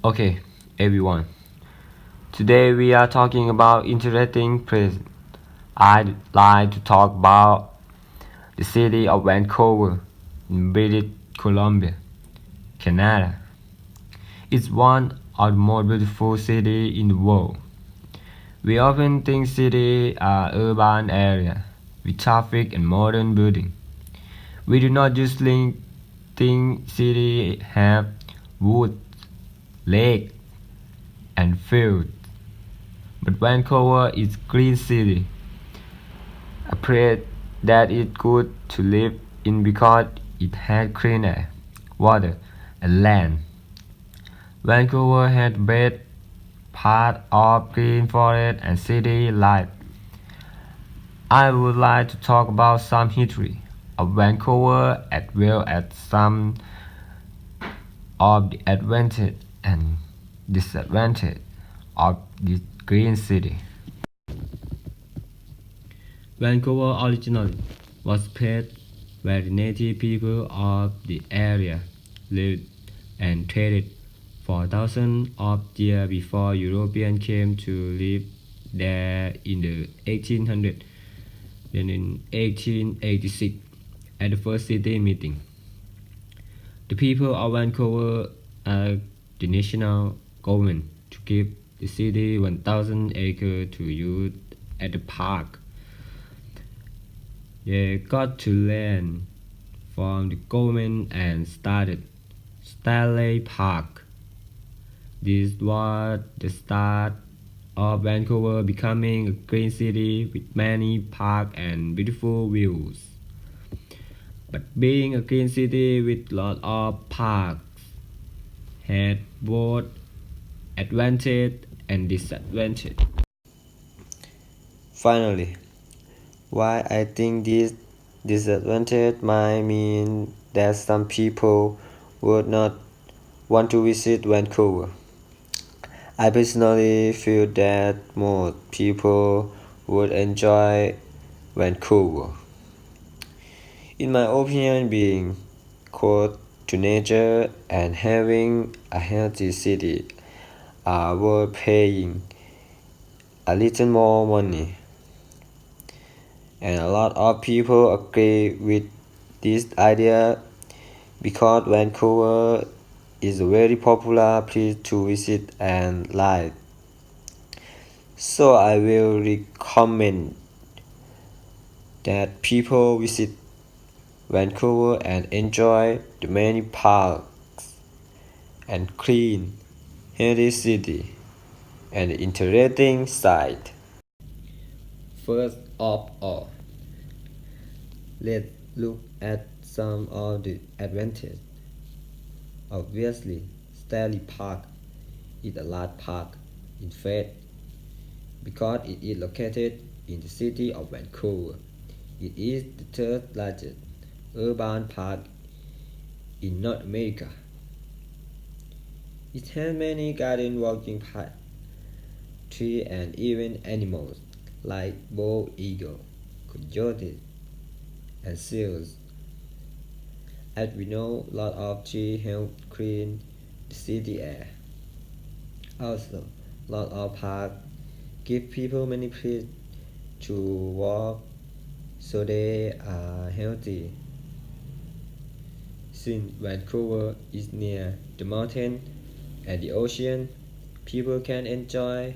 Okay, everyone. Today we are talking about interesting place. I'd like to talk about the city of Vancouver in British Columbia, Canada. It's one of the most beautiful cities in the world. We often think cities are urban areas with traffic and modern buildings. We do not usually think cities have woods, lakes, and fields. But Vancouver is green city, a place that is good to live in because it has clean air, water, and land. Vancouver has the best part of green forest and city life. I would like to talk about some history of Vancouver as well as some of the advantages and disadvantages of this green city. Vancouver originally was a place where the native people of the area lived and traded for thousands of years before Europeans came to live there in the 1800s. Then in 1886, at the first city meeting, the people of Vancouver asked the national government to give the city 1,000 acres to use as a park. They got to land from the government and started Stanley Park. This was the start of Vancouver becoming a green city with many parks and beautiful views. But being a green city with lots of parks had both advantage and disadvantage. Finally, why I think this disadvantage might mean that some people would not want to visit Vancouver. I personally feel that most people would enjoy Vancouver. In my opinion, being close to nature and having a healthy city are worth paying a little more money. And a lot of people agree with this idea because Vancouver is a very popular place to visit and live. So I will recommend that people visit Vancouver and enjoy the many parks and clean, healthy city and interesting sight. First of all, let's look at some of the advantages. Obviously, Stanley Park is a large park, in fact, because it is located in the city of Vancouver. It is the third largest urban park in North America. It has many garden walking paths, trees and even animals like bald eagle, coyotes, and seals. As we know, lots of trees help clean the city air. Also, lots of parks give people many places to walk so they are healthy. Since Vancouver is near the mountain and the ocean, people can enjoy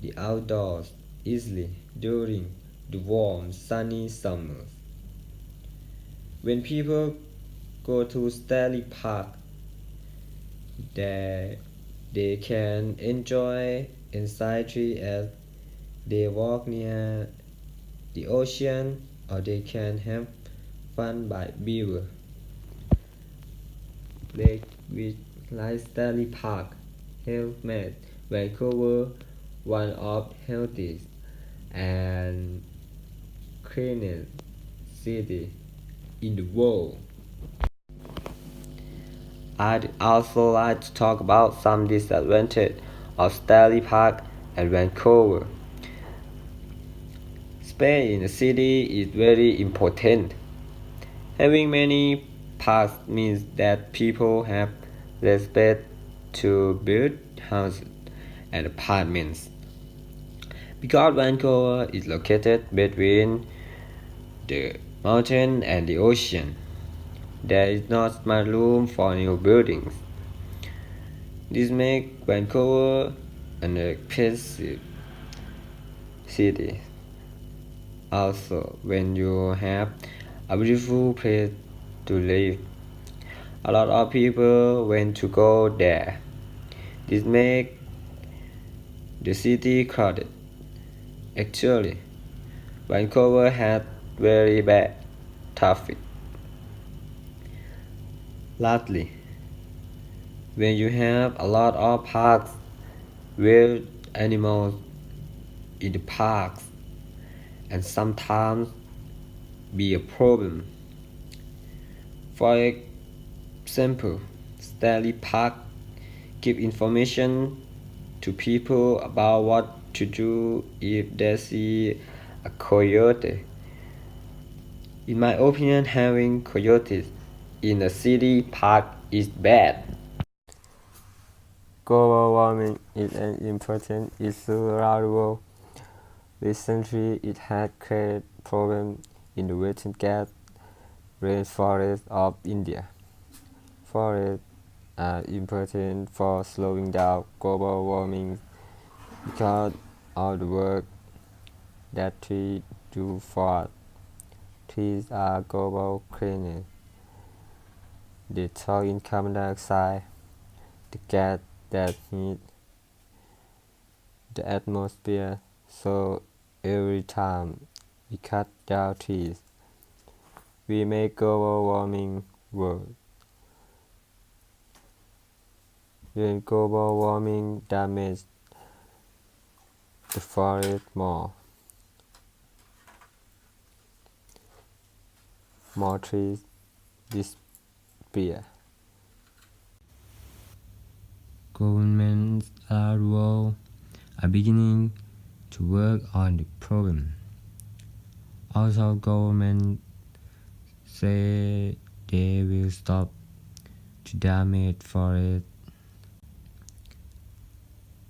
the outdoors easily during the warm, sunny summers. When people go to Stanley Park, they can enjoy inside trees as they walk near the ocean, or they can have fun by beaver lake which like Stanley Park help make Vancouver one of the healthiest and cleanest cities in the world. I'd also like to talk about some disadvantages of Stanley Park and Vancouver. Space in the city is very important. Having many parks means that people have less space to build houses and apartments. Because Vancouver is located between the mountain and the ocean, there is not much room for new buildings. This makes Vancouver an expensive city. Also, when you have a beautiful place to live, a lot of people want to go there. This makes the city crowded. Actually, Vancouver has very bad traffic. Lastly, when you have a lot of parks, wild animals in the parks and sometimes be a problem. For example, Stanley Park give information to people about what to do if they see a coyote. In my opinion, having coyotes in a city park is bad. Global warming is an important issue around the world. Recently, it has created problems in the Western Ghats rainforest of India. Forests are important for slowing down global warming because of the work that trees do for us. Trees are global cleaners. They talk in carbon dioxide, the gas that heat the atmosphere. So every time we cut down trees, we make global warming worse. When global warming damages the forest more trees disappear. Governments around the world are beginning to work on the problem. Also, governments say they will stop to damage forests.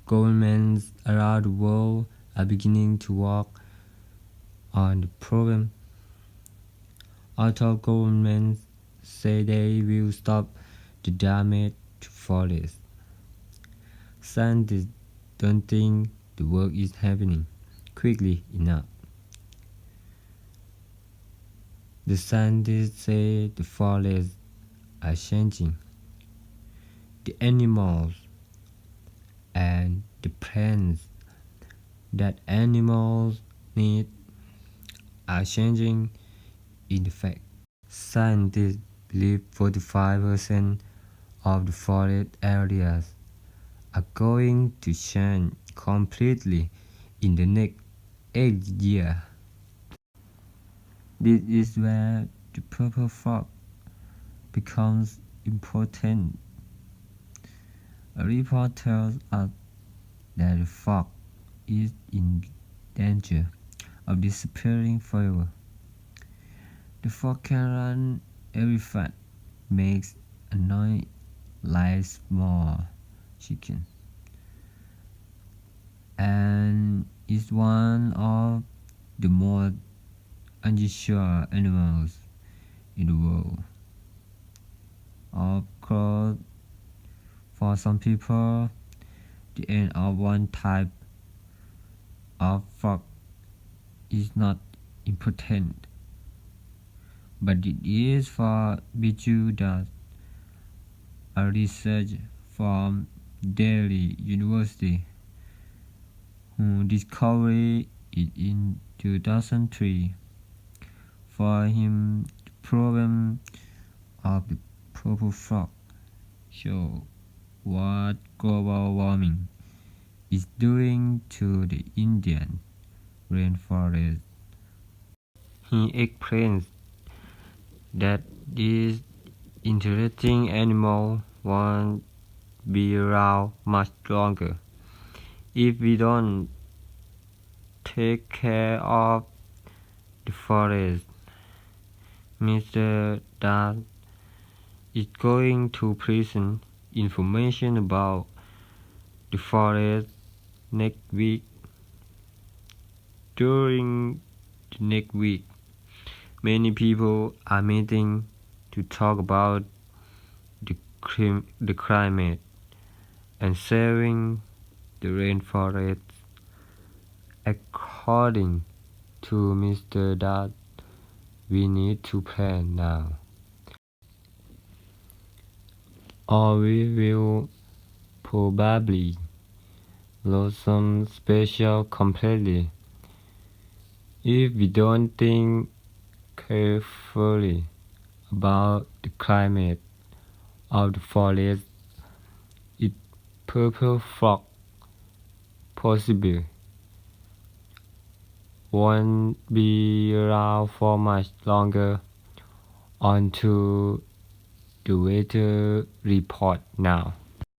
Governments around the world are beginning to work on the problem. Although governments say they will stop the damage to forests, scientists don't think the work is happening quickly enough. The scientists say the forests are changing. The animals and the plants that animals need are changing. In fact, scientists believe 45% of the forest areas are going to change completely in the next 8 years. This is where the purple frog becomes important. A report tells us that the frog is in danger of disappearing forever. The frog can run very fast, makes a noise like small chicken, and is one of the most unusual animals in the world. Of course, for some people, the end of one type of frog is not important, but it is for Biju Das, a researcher from Delhi University, who discovered it in 2003. For him, the problem of the purple frog shows what global warming is doing to the Indian rainforest. He explains that this interesting animal won't be around much longer if we don't take care of the forest. Mr. Das is going to prison information about the forest next week. During the next week, many people are meeting to talk about the climate and saving the rainforest. According to Mr. Dutt, we need to plan now, or we will probably lose some special completely if we don't think carefully about the climate of the forest. Its purple frog possibly won't be around for much longer. On to the weather report now.